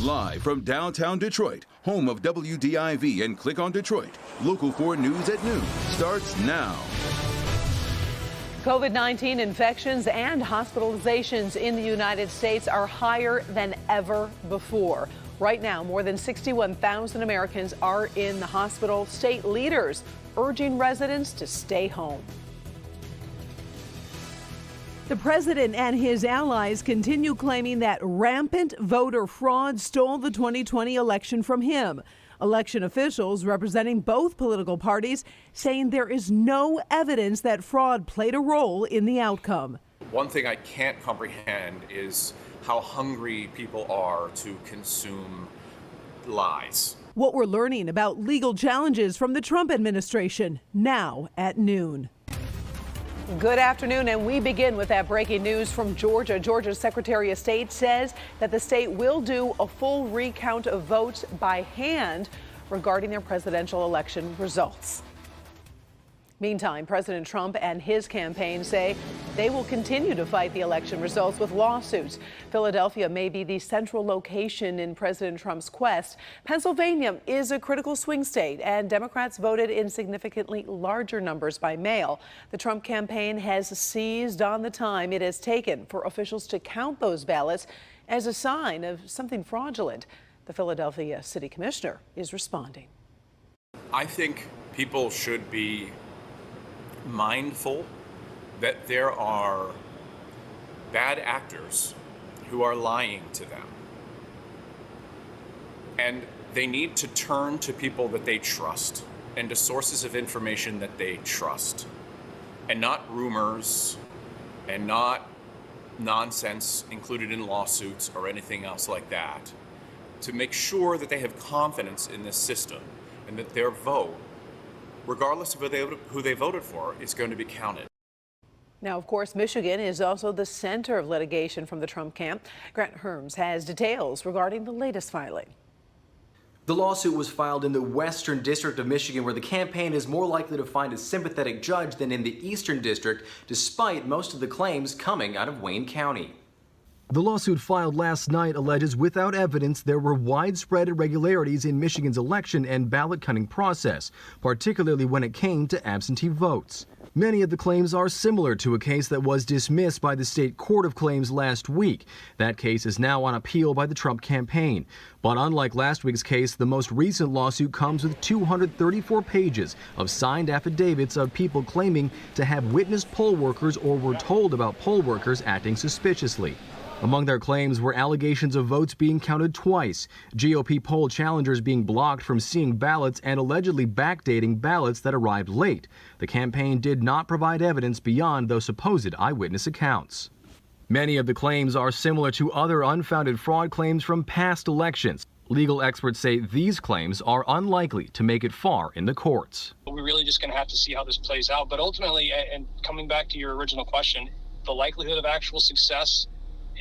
Live from downtown Detroit, home of WDIV and Click on Detroit, Local 4 News at noon starts now. COVID-19 infections and hospitalizations in the United States are higher than ever before. Right now, more than 61,000 Americans are in the hospital. State leaders urging residents to stay home. The president and his allies continue claiming that rampant voter fraud stole the 2020 election from him. Election officials representing both political parties saying there is no evidence that fraud played a role in the outcome. One thing I can't comprehend is how hungry people are to consume lies. What we're learning about legal challenges from the Trump administration now at noon. Good afternoon, and we begin with that breaking news from Georgia. Georgia's Secretary of State says that the state will do a full recount of votes by hand regarding their presidential election results. Meantime, President Trump and his campaign say they will continue to fight the election results with lawsuits. Philadelphia may be the central location in President Trump's quest. Pennsylvania is a critical swing state, and Democrats voted in significantly larger numbers by mail. The Trump campaign has seized on the time it has taken for officials to count those ballots as a sign of something fraudulent. The Philadelphia City Commissioner is responding. I think people should be mindful that there are bad actors who are lying to them. And they need to turn to people that they trust and to sources of information that they trust, and not rumors and not nonsense included in lawsuits or anything else like that, to make sure that they have confidence in this system and that their vote, regardless of who they voted for, is going to be counted. Now, of course, Michigan is also the center of litigation from the Trump camp. Grant Herms has details regarding the latest filing. The lawsuit was filed in the Western District of Michigan, where the campaign is more likely to find a sympathetic judge than in the Eastern District, despite most of the claims coming out of Wayne County. The lawsuit filed last night alleges without evidence there were widespread irregularities in Michigan's election and ballot counting process, particularly when it came to absentee votes. Many of the claims are similar to a case that was dismissed by the state court of claims last week. That case is now on appeal by the Trump campaign. But unlike last week's case, the most recent lawsuit comes with 234 pages of signed affidavits of people claiming to have witnessed poll workers or were told about poll workers acting suspiciously. Among their claims were allegations of votes being counted twice, GOP poll challengers being blocked from seeing ballots, and allegedly backdating ballots that arrived late. The campaign did not provide evidence beyond those supposed eyewitness accounts. Many of the claims are similar to other unfounded fraud claims from past elections. Legal experts say these claims are unlikely to make it far in the courts. We're really just going to have to see how this plays out. But ultimately, and coming back to your original question, the likelihood of actual success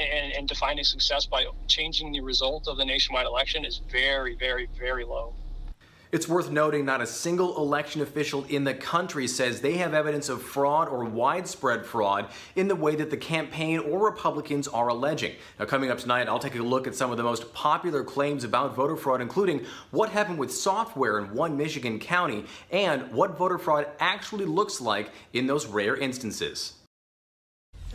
and defining success by changing the result of the nationwide election is very, very, very low. It's worth noting not a single election official in the country says they have evidence of fraud or widespread fraud in the way that the campaign or Republicans are alleging. Now, coming up tonight, I'll take a look at some of the most popular claims about voter fraud, including what happened with software in one Michigan county and what voter fraud actually looks like in those rare instances.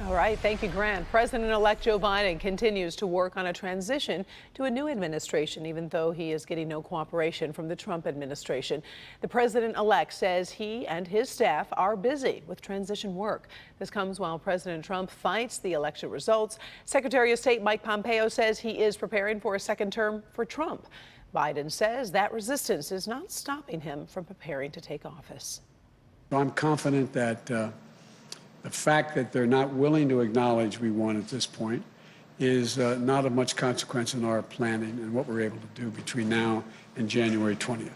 All right, thank you, Grant. President-elect Joe Biden continues to work on a transition to a new administration, even though he is getting no cooperation from the Trump administration. The president-elect says he and his staff are busy with transition work. This comes while President Trump fights the election results. Secretary of State Mike Pompeo says he is preparing for a second term for Trump. Biden says that resistance is not stopping him from preparing to take office. I'm confident that the fact that they're not willing to acknowledge we won at this point is not of much consequence in our planning and what we're able to do between now and January 20th.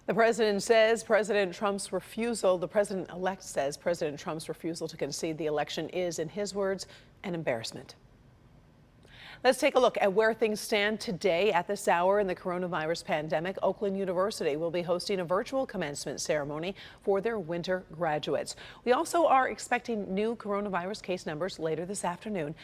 The president says President Trump's refusal, the president-elect says President Trump's refusal to concede the election is, in his words, an embarrassment. Let's take a look at where things stand today at this hour in the coronavirus pandemic. Oakland University will be hosting a virtual commencement ceremony for their winter graduates. We also are expecting new coronavirus case numbers later this afternoon.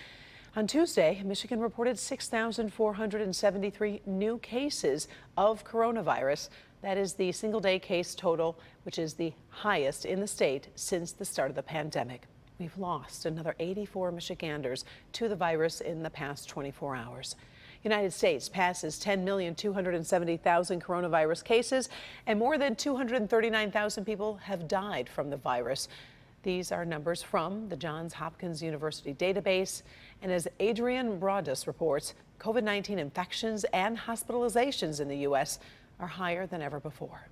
On Tuesday, Michigan reported 6,473 new cases of coronavirus. That is the single-day case total, which is the highest in the state since the start of the pandemic. We've lost another 84 Michiganders to the virus in the past 24 hours. United States passes 10,270,000 coronavirus cases, and more than 239,000 people have died from the virus. These are numbers from the Johns Hopkins University database. And as Adrian Broadus reports, COVID-19 infections and hospitalizations in the U.S. are higher than ever before.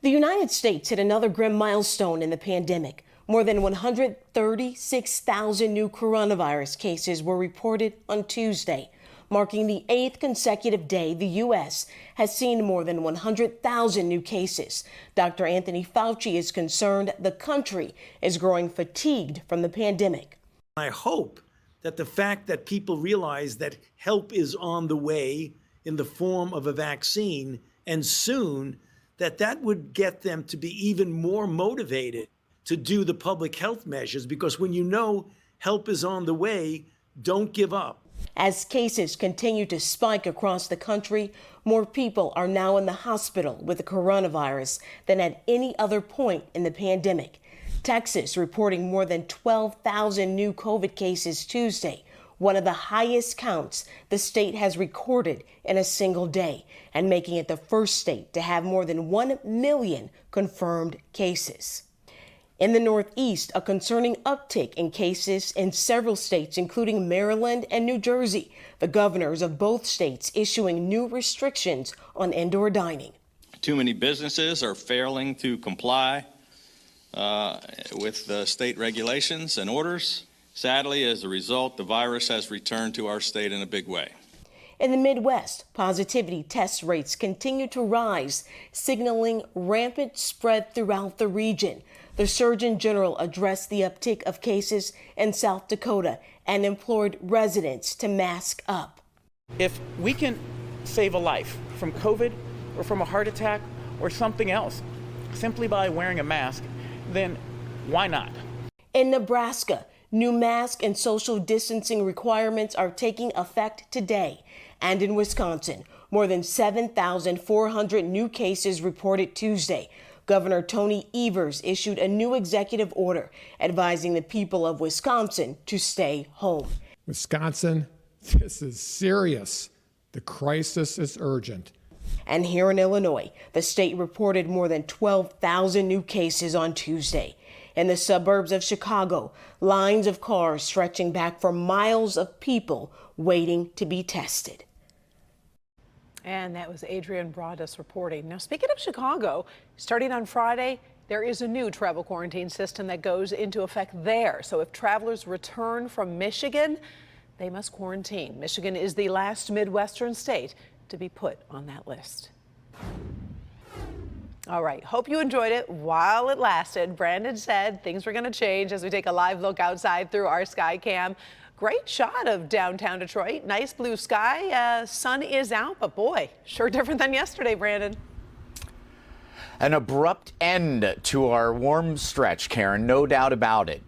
The United States hit another grim milestone in the pandemic. More than 136,000 new coronavirus cases were reported on Tuesday, marking the 8th consecutive day the U.S. has seen more than 100,000 new cases. Dr. Anthony Fauci is concerned the country is growing fatigued from the pandemic. I hope that the fact that people realize that help is on the way in the form of a vaccine, and soon, that would get them to be even more motivated to do the public health measures, because when you know help is on the way, don't give up. As cases continue to spike across the country, more people are now in the hospital with the coronavirus than at any other point in the pandemic. Texas reporting more than 12,000 new COVID cases Tuesday, one of the highest counts the state has recorded in a single day, and making it the first state to have more than 1 million confirmed cases. In the Northeast, a concerning uptick in cases in several states, including Maryland and New Jersey. The governors of both states issuing new restrictions on indoor dining. Too many businesses are failing to comply with the state regulations and orders. Sadly, as a result, the virus has returned to our state in a big way. In the Midwest, positivity test rates continue to rise, signaling rampant spread throughout the region. The Surgeon General addressed the uptick of cases in South Dakota and implored residents to mask up. If we can save a life from COVID or from a heart attack or something else simply by wearing a mask, then why not? In Nebraska, new mask and social distancing requirements are taking effect today. And in Wisconsin, more than 7,400 new cases reported Tuesday. Governor Tony Evers issued a new executive order advising the people of Wisconsin to stay home. Wisconsin, this is serious. The crisis is urgent. And here in Illinois, the state reported more than 12,000 new cases on Tuesday. In the suburbs of Chicago, lines of cars stretching back for miles of people waiting to be tested. And that was Adrian Broadus reporting. Now, speaking of Chicago, starting on Friday, there is a new travel quarantine system that goes into effect there. So if travelers return from Michigan, they must quarantine. Michigan is the last Midwestern state to be put on that list. All right, hope you enjoyed it while it lasted. Brandon said things were going to change as we take a live look outside through our sky cam. Great shot of downtown Detroit. Nice blue sky. Sun is out, but boy, sure different than yesterday, Brandon. An abrupt end to our warm stretch, Karen, no doubt about it.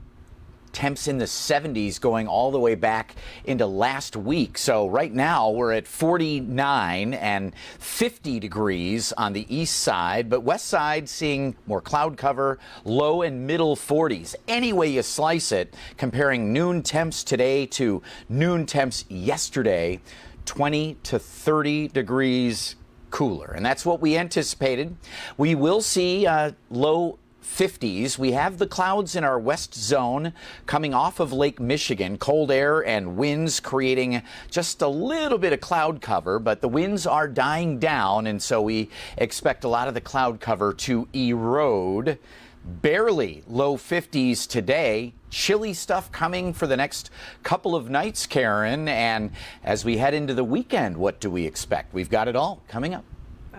Temps in the 70s going all the way back into last week. So right now we're at 49 and 50 degrees on the east side, but west side seeing more cloud cover, low and middle 40s. Any way you slice it, comparing noon temps today to noon temps yesterday, 20 to 30 degrees cooler. And that's what we anticipated. We will see low 50s. We have the clouds in our west zone coming off of Lake Michigan. Cold air and winds creating just a little bit of cloud cover, but the winds are dying down, and so we expect a lot of the cloud cover to erode. Barely low 50s today. Chilly stuff coming for the next couple of nights, Karen. And as we head into the weekend, what do we expect? We've got it all coming up.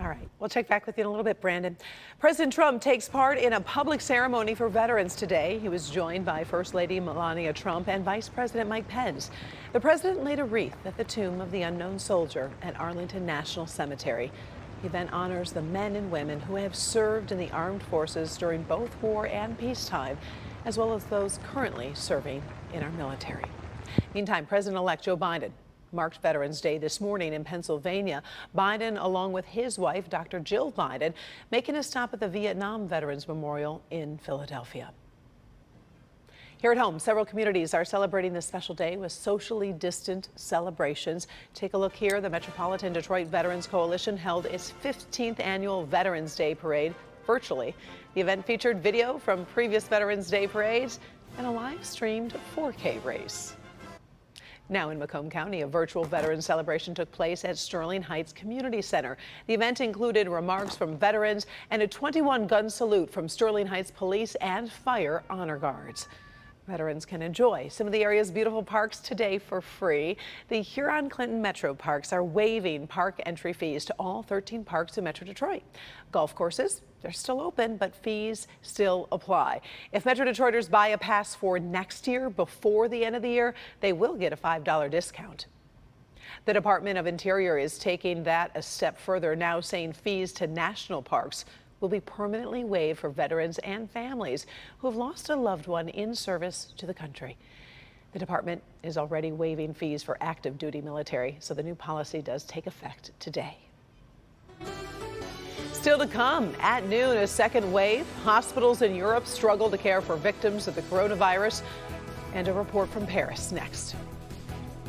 All right, we'll check back with you in a little bit, Brandon. President Trump takes part in a public ceremony for veterans today. He was joined by First Lady Melania Trump and Vice President Mike Pence. The president laid a wreath at the tomb of the unknown soldier at Arlington National Cemetery. The event honors the men and women who have served in the armed forces during both war and peacetime, as well as those currently serving in our military. Meantime, President-elect Joe Biden marked Veterans Day this morning in Pennsylvania. Biden, along with his wife, Dr. Jill Biden, making a stop at the Vietnam Veterans Memorial in Philadelphia. Here at home, several communities are celebrating this special day with socially distant celebrations. Take a look here. The Metropolitan Detroit Veterans Coalition held its 15th annual Veterans Day parade virtually. The event featured video from previous Veterans Day parades and a live-streamed 4K race. Now in Macomb County, a virtual veteran celebration took place at Sterling Heights Community Center. The event included remarks from veterans and a 21-gun salute from Sterling Heights Police and Fire Honor Guards. Veterans can enjoy some of the area's beautiful parks today for free. The Huron-Clinton Metro Parks are waiving park entry fees to all 13 parks in Metro Detroit. Golf courses, they're still open, but fees still apply. If Metro Detroiters buy a pass for next year before the end of the year, they will get a $5 discount. The Department of Interior is taking that a step further, now saying fees to national parks will be permanently waived for veterans and families who have lost a loved one in service to the country. The department is already waiving fees for active duty military, so the new policy does take effect today. Still to come, at noon, a second wave. Hospitals in Europe struggle to care for victims of the coronavirus. And a report from Paris next.